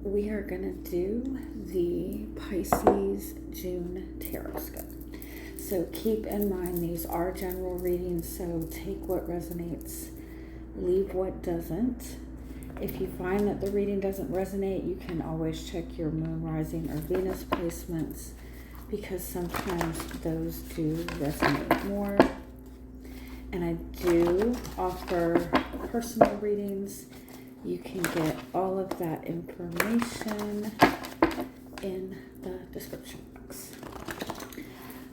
we are going to do the Pisces June Tarotscope. So keep in mind these are general readings, so take what resonates, leave what doesn't. If you find that the reading doesn't resonate, you can always check your moon, rising, or Venus placements, because sometimes those do resonate more. And I do offer personal readings. You can get all of that information in the description box.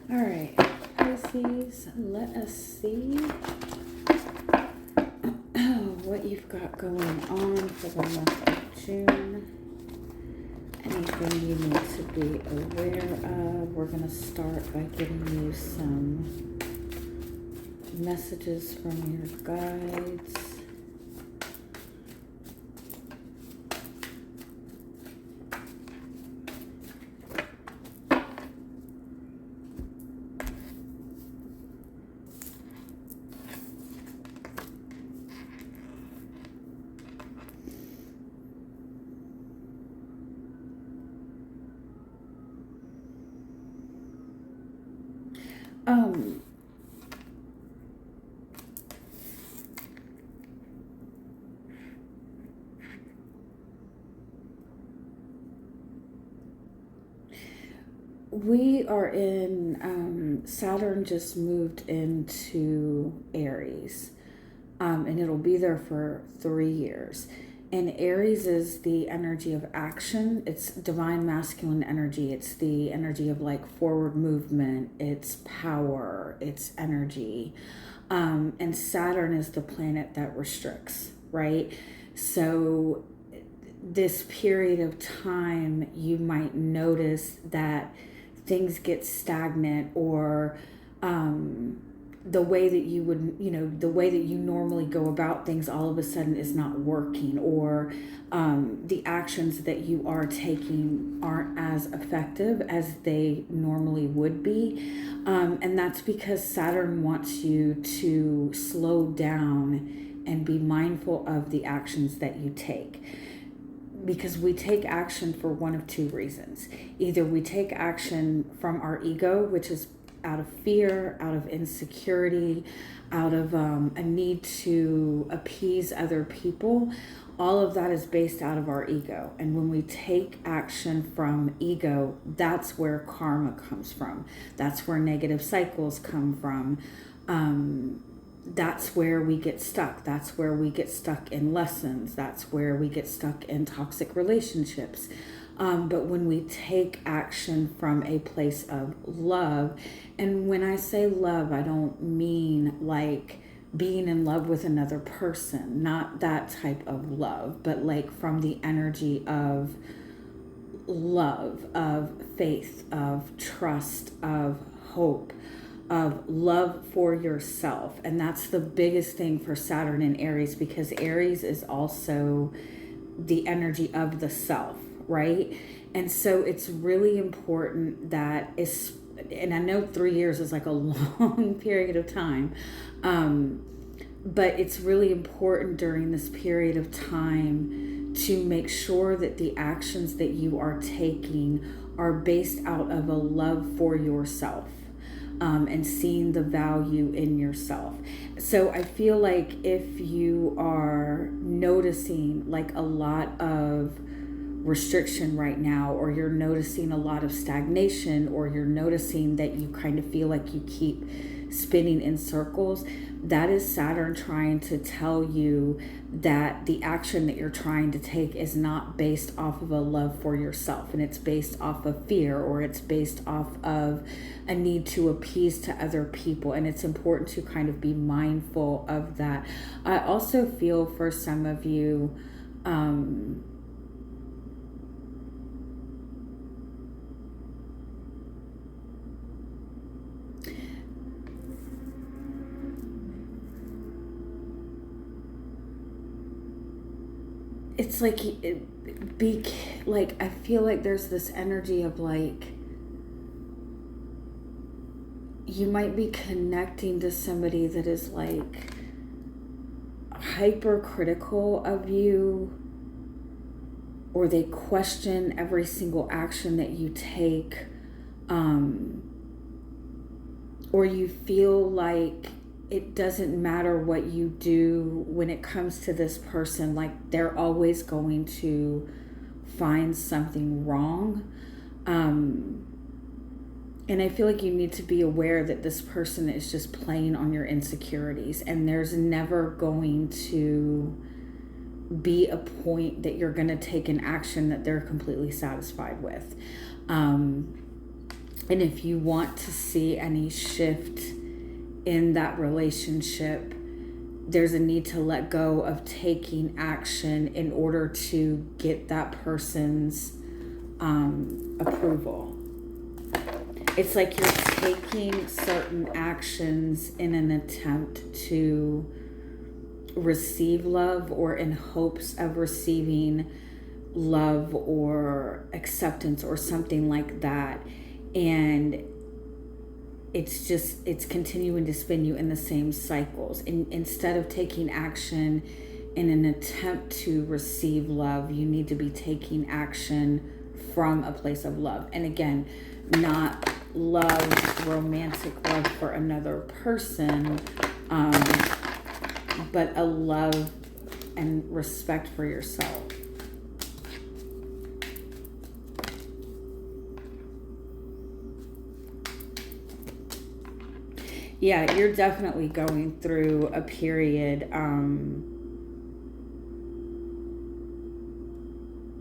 All right, Pisces, let us see what you've got going on for the month of June. Anything you need to be aware of. We're going to start by giving you some messages from your guides. We are in, Saturn just moved into Aries, and it'll be there for 3 years. And Aries is the energy of action. It's divine masculine energy. It's the energy of like forward movement. It's power. It's energy. And Saturn is the planet that restricts, right? So this period of time, you might notice that things get stagnant, or the way that you would, the way that you normally go about things all of a sudden is not working, or the actions that you are taking aren't as effective as they normally would be. And that's because Saturn wants you to slow down and be mindful of the actions that you take. Because we take action for one of two reasons. Either we take action from our ego, which is out of fear, out of insecurity, out of a need to appease other people. All of that is based out of our ego. And when we take action from ego, that's where karma comes from. That's where negative cycles come from. That's where we get stuck. That's where we get stuck in lessons. That's where we get stuck in toxic relationships. But when we take action from a place of love, and when I say love, I don't mean like being in love with another person, not that type of love, but like from the energy of love, of faith, of trust, of hope, of love for yourself. And that's the biggest thing for Saturn in Aries, because Aries is also the energy of the self, right? And so it's really important that and I know 3 years is like a long period of time, but it's really important during this period of time to make sure that the actions that you are taking are based out of a love for yourself. And seeing the value in yourself. So I feel like if you are noticing like a lot of restriction right now, or you're noticing a lot of stagnation, or you're noticing that you kind of feel like you keep spinning in circles, that is Saturn trying to tell you that the action that you're trying to take is not based off of a love for yourself, and it's based off of fear, or it's based off of a need to appease to other people. And it's important to kind of be mindful of that. I also feel for some of you, it's like, I feel like there's this energy of like, you might be connecting to somebody that is like hypercritical of you, or they question every single action that you take, or you feel like it doesn't matter what you do when it comes to this person, like they're always going to find something wrong. And I feel like you need to be aware that this person is just playing on your insecurities, and there's never going to be a point that you're going to take an action that they're completely satisfied with. And if you want to see any shift in that relationship, there's a need to let go of taking action in order to get that person's approval. It's like you're taking certain actions in an attempt to receive love, or in hopes of receiving love or acceptance or something like that. And it's continuing to spin you in the same cycles. And instead of taking action in an attempt to receive love, you need to be taking action from a place of love. And again, not love, romantic love for another person, but a love and respect for yourself. Yeah, you're definitely going through a period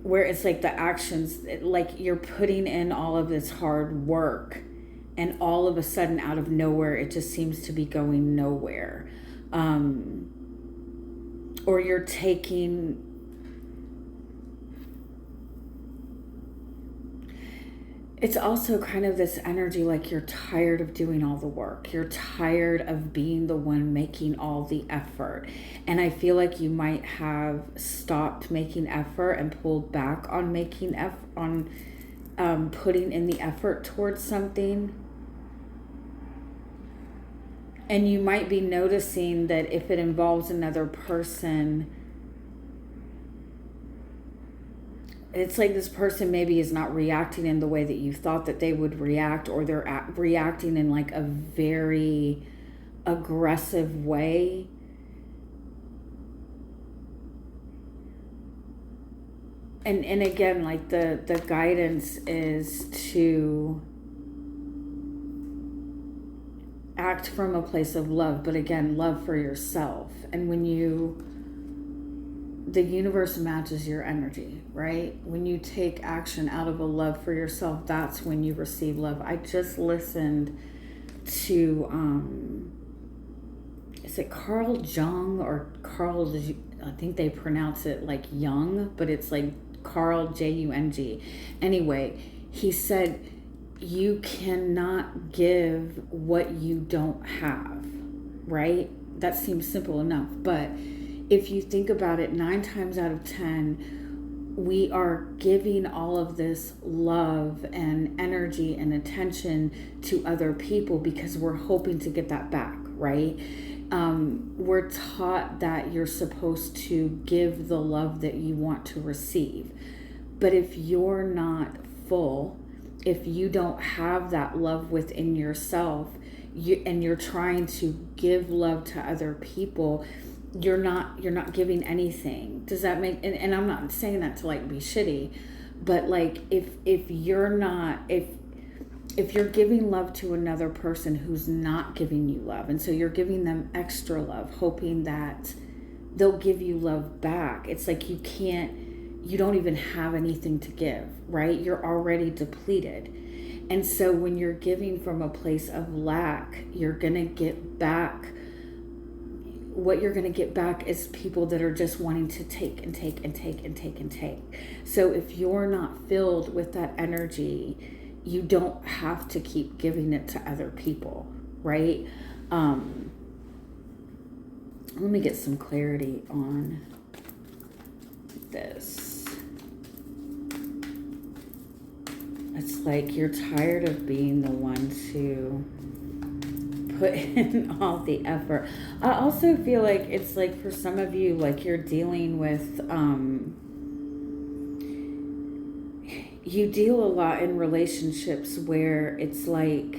where it's like the actions, like you're putting in all of this hard work, and all of a sudden out of nowhere it just seems to be going nowhere. Or you're taking, it's also kind of this energy like you're tired of doing all the work. You're tired of being the one making all the effort. And I feel like you might have stopped making effort and pulled back on making putting in the effort towards something. And you might be noticing that if it involves another person, it's like this person maybe is not reacting in the way that you thought that they would react, or they're reacting in like a very aggressive way. And again, like the guidance is to act from a place of love, but again, love for yourself. And when the universe matches your energy, right? When you take action out of a love for yourself, that's when you receive love. I just listened to, is it Carl Jung or Carl, I think they pronounce it like Jung, but it's like Carl Jung. Anyway, he said, you cannot give what you don't have, right? That seems simple enough, but if you think about it, 9 times out of 10, we are giving all of this love and energy and attention to other people because we're hoping to get that back, right? We're taught that you're supposed to give the love that you want to receive. But if you're not full, if you don't have that love within yourself, and you're trying to give love to other people, you're not giving anything. Does that make, and I'm not saying that to like be shitty, but like if you're giving love to another person who's not giving you love, and so you're giving them extra love, hoping that they'll give you love back, it's like you don't even have anything to give, right? You're already depleted. And so when you're giving from a place of lack, you're going to get back. What you're going to get back is people that are just wanting to take and take and take and take and take. So if you're not filled with that energy, you don't have to keep giving it to other people, right? Let me get some clarity on this. It's like you're tired of being the one to put in all the effort. I also feel like it's like for some of you, like you're dealing with you deal a lot in relationships where it's like,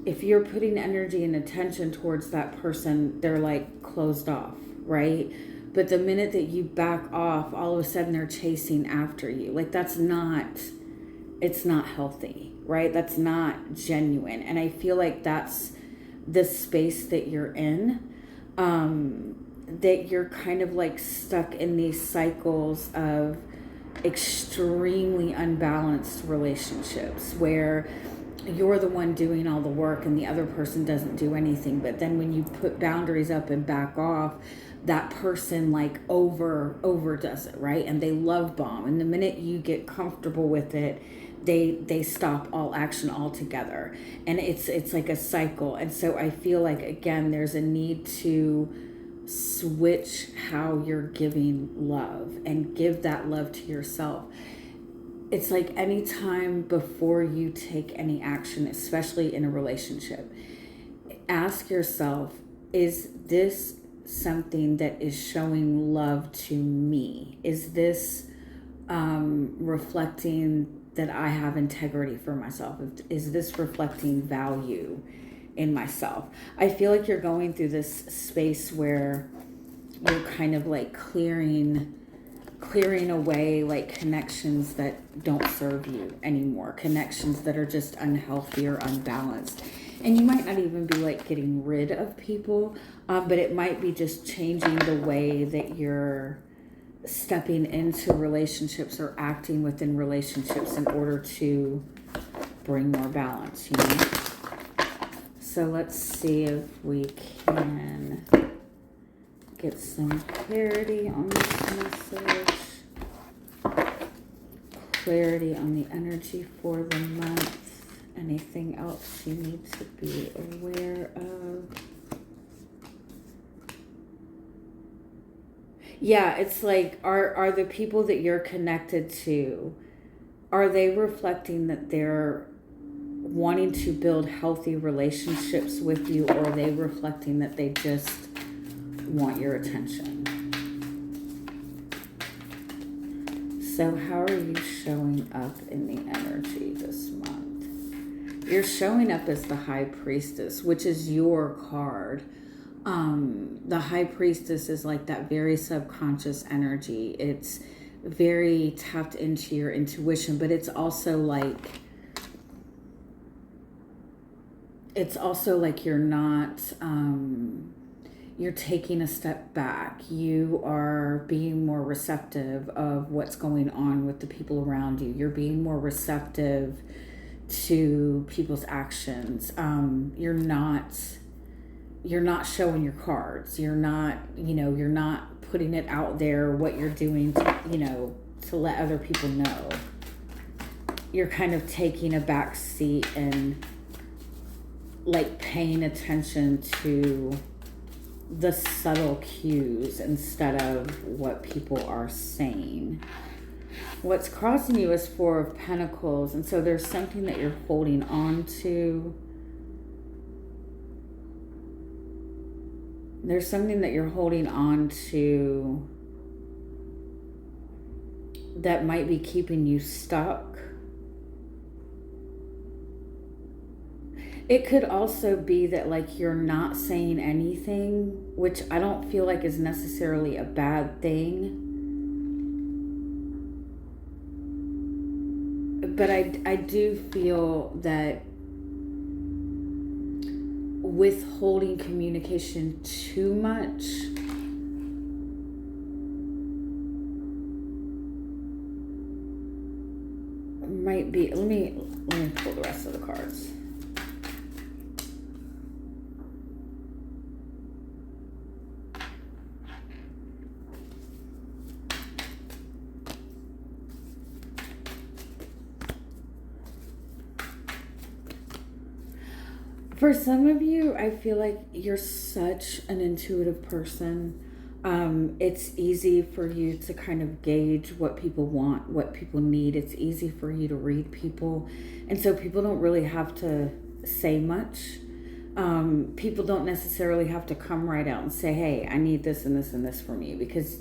if you're putting energy and attention towards that person, they're like closed off, right? But the minute that you back off, all of a sudden they're chasing after you. Like, it's not healthy, right? That's not genuine. And I feel like that's the space that you're in, that you're kind of like stuck in these cycles of extremely unbalanced relationships where you're the one doing all the work and the other person doesn't do anything. But then when you put boundaries up and back off, that person like overdoes it, right? And they love bomb. And the minute you get comfortable with it, they stop all action altogether. And it's like a cycle. And so I feel like, again, there's a need to switch how you're giving love and give that love to yourself. It's like anytime before you take any action, especially in a relationship, ask yourself, is this something that is showing love to me? Is this reflecting that I have integrity for myself? Is this reflecting value in myself? I feel like you're going through this space where you're kind of like clearing away like connections that don't serve you anymore, connections that are just unhealthy or unbalanced. And you might not even be like getting rid of people, but it might be just changing the way that you're stepping into relationships or acting within relationships in order to bring more balance, you know? So let's see if we can get some clarity on this message. Clarity on the energy for the month. Anything else you need to be aware of? Yeah, it's like, are the people that you're connected to, are they reflecting that they're wanting to build healthy relationships with you, or are they reflecting that they just want your attention? So how are you showing up in the energy this month? You're showing up as the High Priestess, which is your card. The High Priestess is like that very subconscious energy. It's very tapped into your intuition, but it's also like you're not, you're taking a step back. You are being more receptive of what's going on with the people around you. You're being more receptive to people's actions. You're not showing your cards. You're not putting it out there what you're doing to let other people know. You're kind of taking a back seat and like paying attention to the subtle cues instead of what people are saying. What's crossing you is Four of Pentacles, and so there's something that you're holding on to. There's something that you're holding on to that might be keeping you stuck. It could also be that like you're not saying anything, which I don't feel like is necessarily a bad thing. But I do feel that withholding communication too much might be, let me pull the rest of the cards. For some of you, I feel like you're such an intuitive person. It's easy for you to kind of gauge what people want, what people need. It's easy for you to read people. And so people don't really have to say much. People don't necessarily have to come right out and say, hey, I need this and this and this from you, because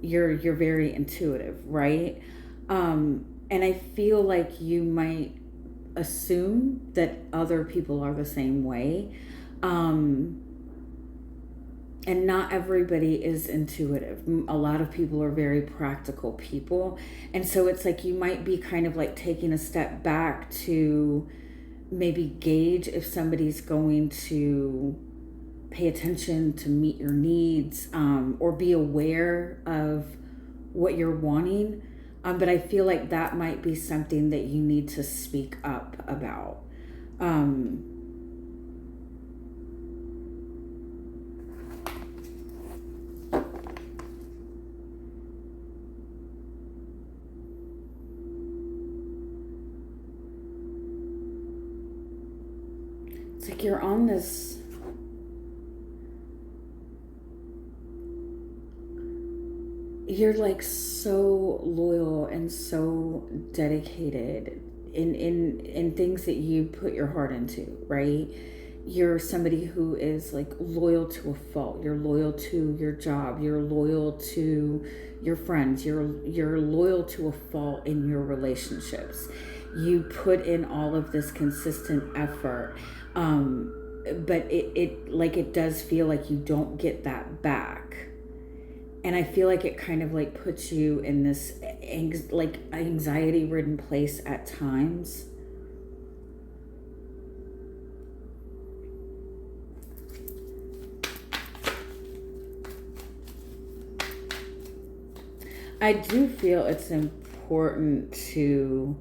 you're very intuitive, right? And I feel like you might assume that other people are the same way. And not everybody is intuitive. A lot of people are very practical people. And so it's like you might be kind of like taking a step back to maybe gauge if somebody's going to pay attention to meet your needs, or be aware of what you're wanting. But I feel like that might be something that you need to speak up about. It's like you're on this, you're like so loyal and so dedicated in things that you put your heart into, right? You're somebody who is like loyal to a fault. You're loyal to your job. You're loyal to your friends. You're loyal to a fault in your relationships. You put in all of this consistent effort, but it does feel like you don't get that back. And I feel like it kind of like puts you in this anxiety ridden place at times. I do feel it's important to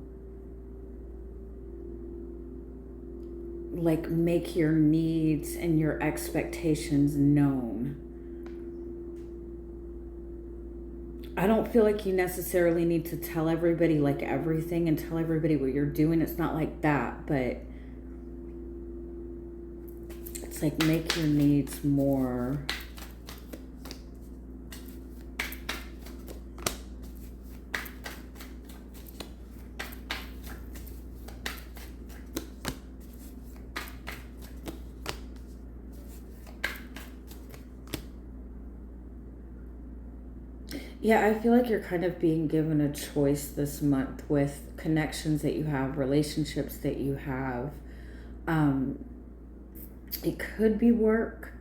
like make your needs and your expectations known. I don't feel like you necessarily need to tell everybody like everything and tell everybody what you're doing. It's not like that, but it's like make your needs more Yeah, I feel like you're kind of being given a choice this month with connections that you have, relationships that you have. Um, it could be work,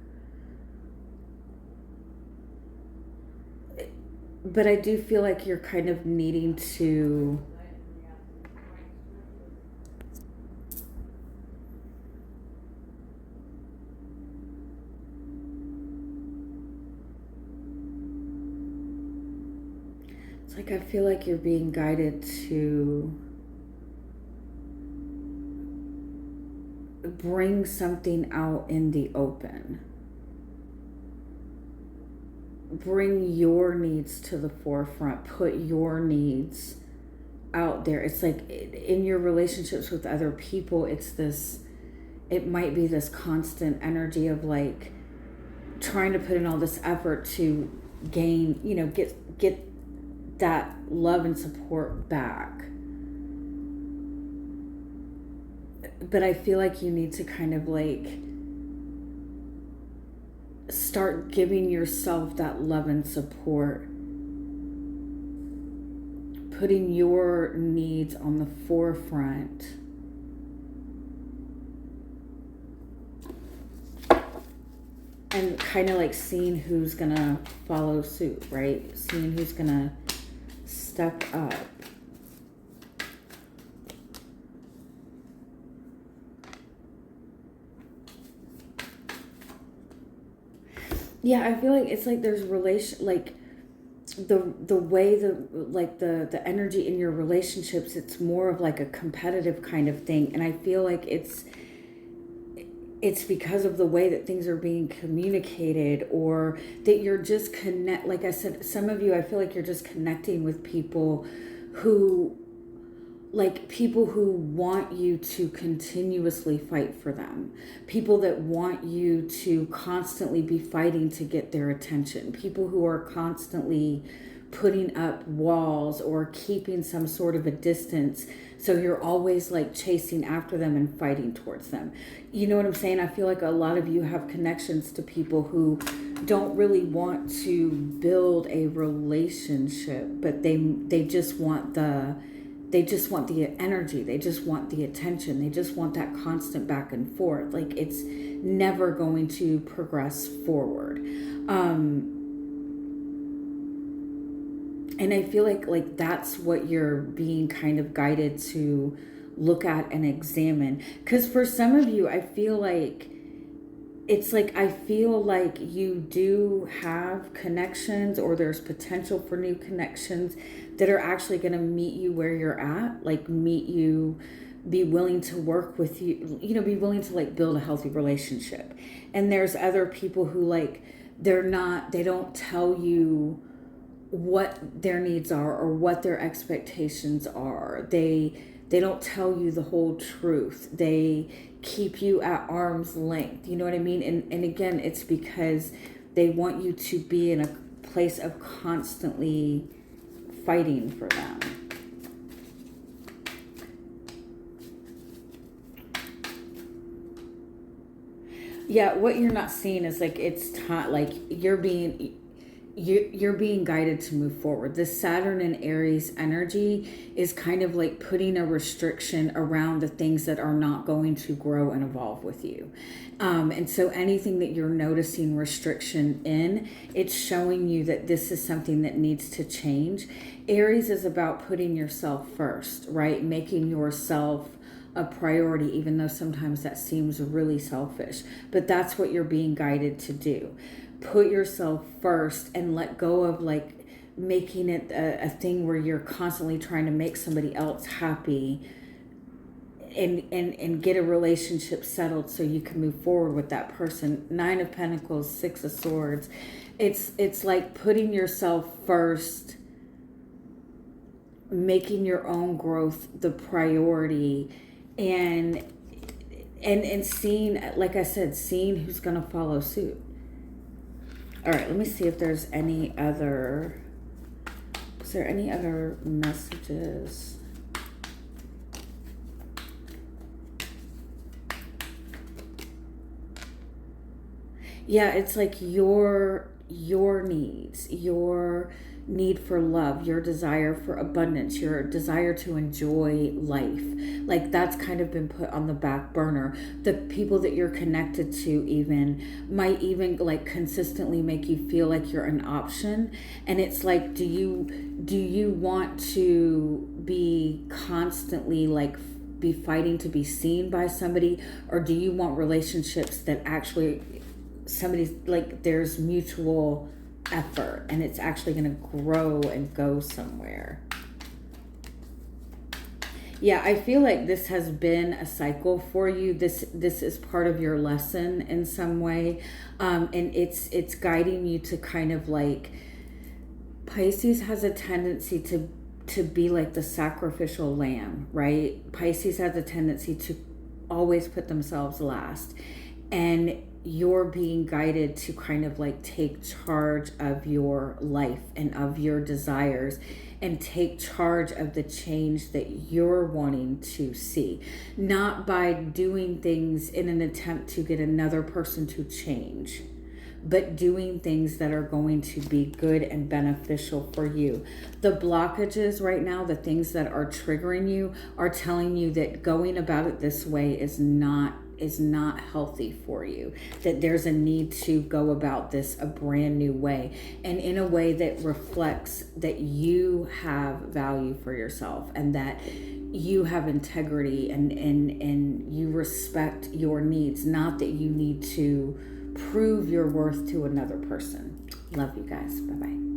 but I do feel like you're kind of needing to it's like I feel like you're being guided to bring something out in the open. Bring your needs to the forefront. Put your needs out there. It's like in your relationships with other people, it might be this constant energy of like trying to put in all this effort to gain, get that love and support back. But I feel like you need to kind of like start giving yourself that love and support, putting your needs on the forefront. And kind of like seeing who's gonna follow suit, right? Seeing who's gonna step up. Yeah, I feel like it's like there's like the way the energy in your relationships, it's more of like a competitive kind of thing, and I feel like it's because of the way that things are being communicated, or that you're just like I said, some of you, I feel like you're just connecting with people who want you to continuously fight for them, people that want you to constantly be fighting to get their attention, people who are constantly putting up walls or keeping some sort of a distance, so you're always like chasing after them and fighting towards them. You know what I'm saying? I feel like a lot of you have connections to people who don't really want to build a relationship, but they just want the energy, they just want the attention, they just want that constant back and forth. Like, it's never going to progress forward. And I feel like that's what you're being kind of guided to look at and examine. Because for some of you, I feel like you do have connections, or there's potential for new connections that are actually going to meet you where you're at, like meet you, be willing to work with you, be willing to like build a healthy relationship. And there's other people who like, they don't tell you what their needs are or what their expectations are. They don't tell you the whole truth. They keep you at arm's length. You know what I mean? And again, it's because they want you to be in a place of constantly fighting for them. Yeah, what you're not seeing is like, it's time, like you're being guided to move forward. This Saturn and Aries energy is kind of like putting a restriction around the things that are not going to grow and evolve with you. And so anything that you're noticing restriction in, it's showing you that this is something that needs to change. Aries is about putting yourself first, right? Making yourself a priority, even though sometimes that seems really selfish. But that's what you're being guided to do. Put yourself first and let go of like making it a thing where you're constantly trying to make somebody else happy and get a relationship settled so you can move forward with that person. 9 of Pentacles, 6 of Swords. It's like putting yourself first, making your own growth the priority, and seeing, like I said, seeing who's going to follow suit. All right, let me see if there's any other... Is there any other messages? Yeah, it's like your needs, your need for love, your desire for abundance, your desire to enjoy life. Like that's kind of been put on the back burner. The people that you're connected to even might even like consistently make you feel like you're an option. And it's like, do you want to be constantly like be fighting to be seen by somebody, or do you want relationships that actually somebody's like there's mutual effort and it's actually going to grow and go somewhere? Yeah, I feel like this has been a cycle for you. This is part of your lesson in some way, and it's guiding you to kind of like, Pisces has a tendency to be like the sacrificial lamb, right? Pisces has a tendency to always put themselves last, and you're being guided to kind of like take charge of your life and of your desires and take charge of the change that you're wanting to see, not by doing things in an attempt to get another person to change, but doing things that are going to be good and beneficial for you. The blockages right now, the things that are triggering you, are telling you that going about it this way is not healthy for you, that there's a need to go about this a brand new way, and in a way that reflects that you have value for yourself and that you have integrity and you respect your needs, not that you need to prove your worth to another person. Love you guys. Bye-bye.